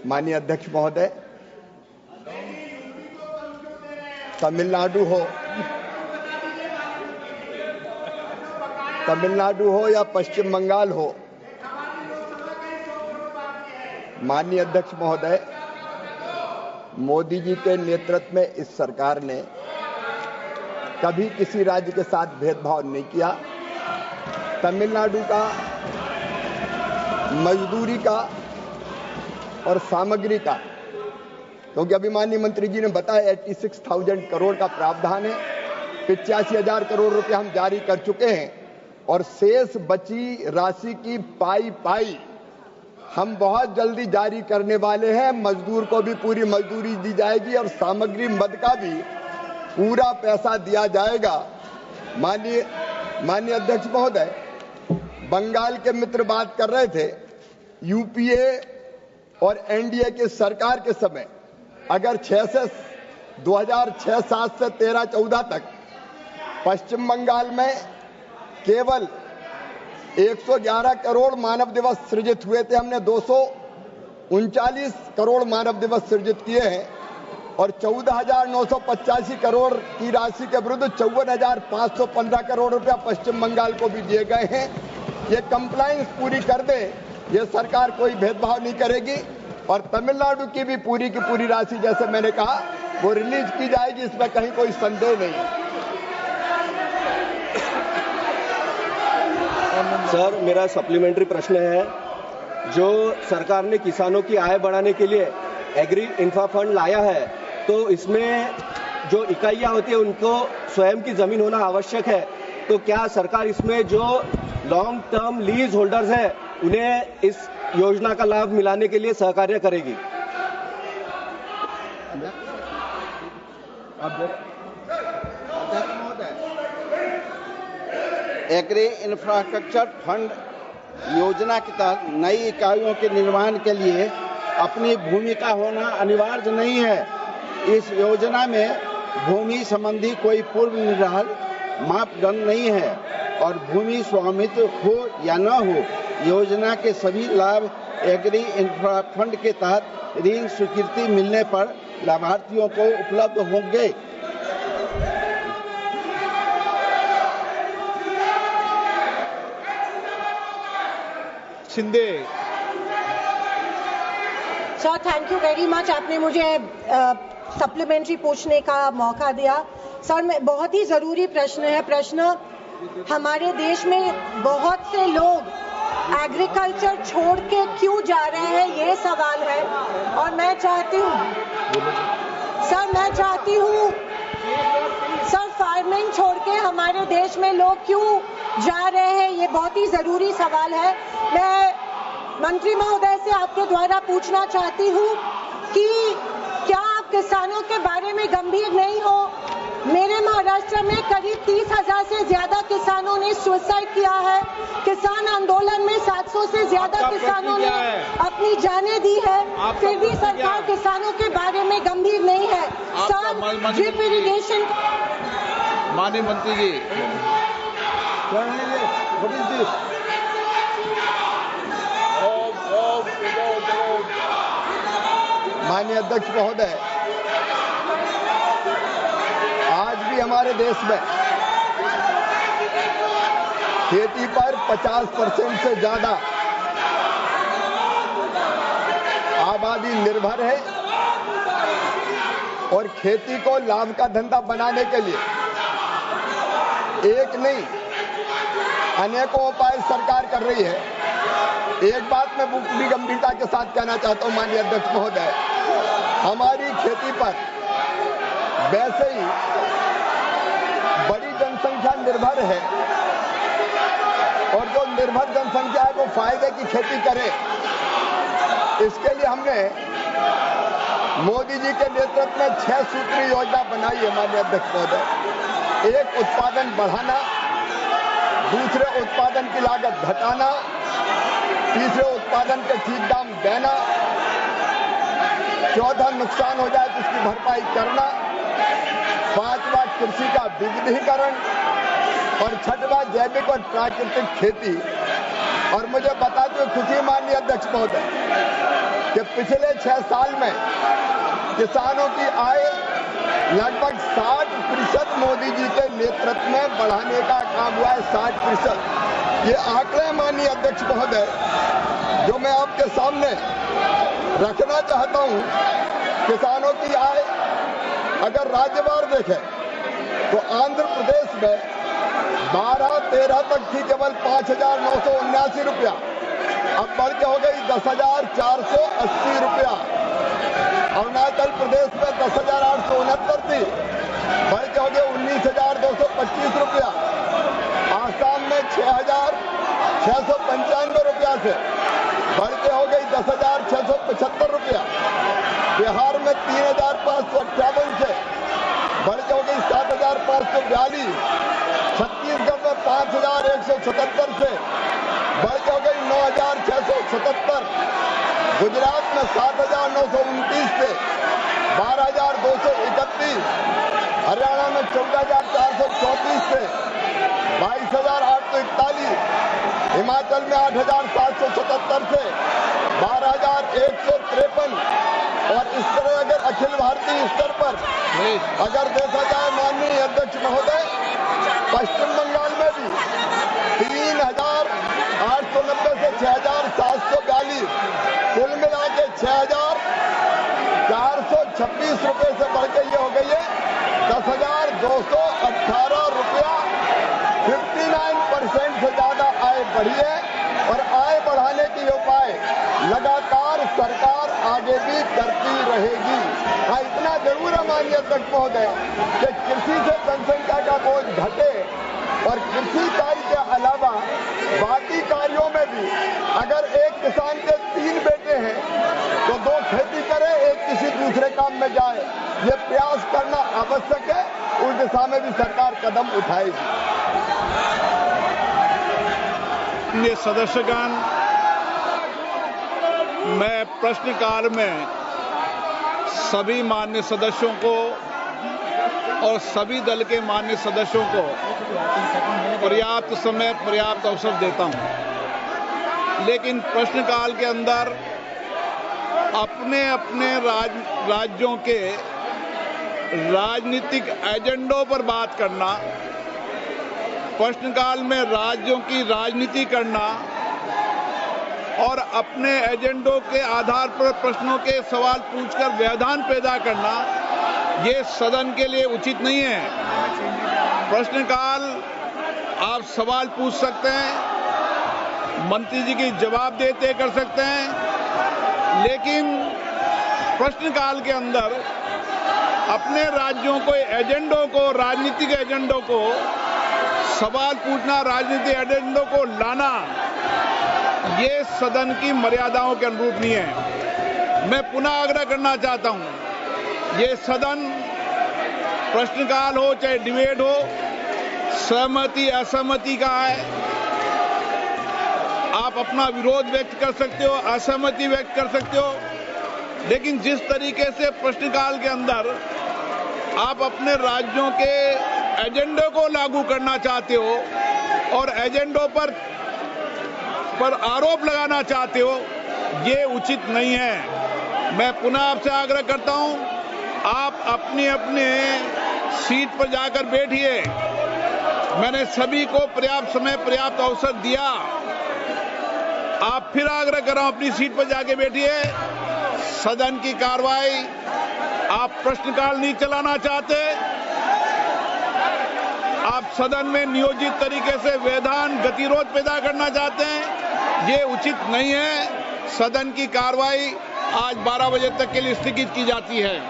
माननीय अध्यक्ष महोदय, तमिलनाडु हो या पश्चिम बंगाल हो, माननीय अध्यक्ष महोदय, मोदी जी के नेतृत्व में इस सरकार ने कभी किसी राज्य के साथ भेदभाव नहीं किया। तमिलनाडु का मजदूरी का और सामग्री का, क्योंकि अभी माननीय मंत्री जी ने बताया 86,000 करोड़ का प्रावधान है, 85,000 करोड़ रुपए हम जारी कर चुके हैं और शेष बची राशि की पाई हम बहुत जल्दी जारी करने वाले हैं। मजदूर को भी पूरी मजदूरी दी जाएगी और सामग्री मद का भी पूरा पैसा दिया जाएगा। माननीय अध्यक्ष महोदय, बंगाल के मित्र बात कर रहे थे, यूपीए और एनडीए के सरकार के समय अगर 2006-7 से 13-14 तक पश्चिम बंगाल में केवल 111 करोड़ मानव दिवस सृजित हुए थे, हमने 239 करोड़ मानव दिवस सृजित किए हैं और 14,985 करोड़ की राशि के विरुद्ध 54,515 करोड़ रुपया पश्चिम बंगाल को भी दिए गए हैं। ये कंप्लायंस पूरी कर दे, ये सरकार कोई भेदभाव नहीं करेगी और तमिलनाडु की भी पूरी की पूरी राशि, जैसे मैंने कहा, वो रिलीज की जाएगी, इसमें कहीं कोई संदेह नहीं है। सर, मेरा सप्लीमेंट्री प्रश्न है, जो सरकार ने किसानों की आय बढ़ाने के लिए एग्री इंफ्रा फंड लाया है, तो इसमें जो इकाइयां होती है उनको स्वयं की जमीन होना आवश्यक है, तो क्या सरकार इसमें जो लॉन्ग टर्म लीज होल्डर्स हैं उन्हें इस योजना का लाभ मिलाने के लिए सहकार्य करेगी? एग्री इंफ्रास्ट्रक्चर फंड योजना के तहत नई इकाइयों के निर्माण के लिए अपनी भूमि का होना अनिवार्य नहीं है। इस योजना में भूमि संबंधी कोई पूर्व निर्धारित मापदंड नहीं है और भूमि स्वामित्व हो या न हो, योजना के सभी लाभ एग्री इंफ्रा फंड के तहत ऋण स्वीकृति मिलने पर लाभार्थियों को उपलब्ध होंगे। Shinde sir, thank you very much, आपने मुझे सप्लीमेंट्री पूछने का मौका दिया। सर, बहुत ही जरूरी प्रश्न है। प्रश्न, हमारे देश में बहुत से लोग एग्रीकल्चर छोड़ के क्यों जा रहे हैं, ये सवाल है और मैं चाहती हूँ सर फार्मिंग छोड़ के हमारे देश में लोग क्यों जा रहे हैं, ये बहुत ही जरूरी सवाल है। मैं मंत्री महोदय से आपके द्वारा पूछना चाहती हूँ कि क्या आप किसानों के बारे में गंभीर नहीं हो? मेरे महाराष्ट्र में करीब 30,000 से ज्यादा किसानों ने सुसाइड किया है। किसान आंदोलन में 700 से ज्यादा किसानों ने अपनी जानें दी है, फिर भी सरकार किसानों के बारे में गंभीर नहीं है। सर, ड्रिप इरिगेशन, माननीय मंत्री जी, माननीय अध्यक्ष महोदय, आज भी हमारे देश में खेती पर 50% से ज्यादा आबादी निर्भर है और खेती को लाभ का धंधा बनाने के लिए एक नहीं अनेकों उपाय सरकार कर रही है। एक बात मैं पूरी गंभीरता के साथ कहना चाहता हूं माननीय अध्यक्ष महोदय, हमारी खेती पर वैसे ही बड़ी जनसंख्या निर्भर है और जो निर्भर जनसंख्या है वो फायदे की खेती करे। इसके लिए हमने मोदी जी के नेतृत्व में 6 सूत्री योजना बनाई है माननीय अध्यक्ष महोदय। एक, उत्पादन बढ़ाना, दूसरे, उत्पादन की लागत घटाना, तीसरे, उत्पादन के ठीक दाम देना, चौथा, नुकसान हो जाए तो उसकी भरपाई करना, पांचवा, कृषि का विविधीकरण और छठवां, जैविक और प्राकृतिक खेती। और मुझे बताते हुए खुशी माननीय अध्यक्ष महोदय कि पिछले 6 साल में किसानों की आय लगभग 60% मोदी जी के नेतृत्व में बढ़ाने का काम हुआ है। 60%। ये आंकड़े माननीय अध्यक्ष महोदय जो मैं आपके सामने रखना चाहता हूं, किसानों की आय अगर राज्यवार देखें तो आंध्र प्रदेश में 12-13 तक थी केवल 5,979 रुपया, अब बढ़ के हो गई 10,480 रुपया। अरुणाचल प्रदेश में 10,869 थी, बढ़ के हो गई 19,225 रुपया। आसाम में 6,695 रुपया से बढ़ के हो गई 10,675 रुपया। बिहार में 3,558 से बढ़ के हो गई 7,542। छत्तीसगढ़ में 5,177 से बढ़ के हो गई 9,677। गुजरात में 7,929 से 12,231। हरियाणा में 14,434 से 22,841। हिमाचल में 8,777 से 12,153। और इस तरह अगर अखिल भारतीय स्तर पर अगर देखा जाए माननीय अध्यक्ष महोदय, पश्चिम बंगाल में भी 3,890 से 6,742, कुल मिला के 6,426 रुपए से बढ़ के ये हो गई है 10,218 रुपया। 59% से ज्यादा आय बढ़ी है और आय बढ़ाने के उपाय लगातार सरकार आगे भी करती रहेगी। हाँ, इतना जरूर है माननीय अध्यक्ष महोदय कि कृषि से जनसंख्या का बोझ घटे और कृषि कार्य के अलावा बाकी कार्यों में भी अगर एक किसान के 3 बेटे हैं तो 2 खेती करे, एक किसी दूसरे काम में जाए। ये प्रयास करना आवश्यक है, उस दिशा में भी सरकार कदम उठाएगी। ये सदस्यगण, मैं प्रश्नकाल में सभी मान्य सदस्यों को और सभी दल के मान्य सदस्यों को पर्याप्त समय, पर्याप्त अवसर देता हूं, लेकिन प्रश्नकाल के अंदर अपने अपने राज्यों के राजनीतिक एजेंडों पर बात करना, प्रश्नकाल में राज्यों की राजनीति करना और अपने एजेंडों के आधार पर प्रश्नों के सवाल पूछकर व्यवधान पैदा करना, ये सदन के लिए उचित नहीं है। प्रश्नकाल आप सवाल पूछ सकते हैं, मंत्री जी की जवाब देते कर सकते हैं, लेकिन प्रश्नकाल के अंदर अपने राज्यों को एजेंडों को, राजनीतिक एजेंडों को सवाल पूछना, राजनीतिक एजेंडों को लाना, ये सदन की मर्यादाओं के अनुरूप नहीं है। मैं पुनः आग्रह करना चाहता हूं, ये सदन प्रश्नकाल हो चाहे डिबेट हो, सहमति असहमति का है। आप अपना विरोध व्यक्त कर सकते हो, असहमति व्यक्त कर सकते हो, लेकिन जिस तरीके से प्रश्नकाल के अंदर आप अपने राज्यों के एजेंडों को लागू करना चाहते हो और एजेंडों पर आरोप लगाना चाहते हो, ये उचित नहीं है। मैं पुनः आपसे आग्रह करता हूं, आप अपने अपने सीट पर जाकर बैठिए। मैंने सभी को पर्याप्त समय, पर्याप्त अवसर दिया। आप फिर आग्रह कर रहा हूं, अपनी सीट पर जाके बैठिए। सदन की कार्रवाई, आप प्रश्नकाल नहीं चलाना चाहते, आप सदन में नियोजित तरीके से व्यवधान, गतिरोध पैदा करना चाहते हैं, ये उचित नहीं है। सदन की कार्रवाई आज 12 बजे तक के लिए स्थगित की जाती है।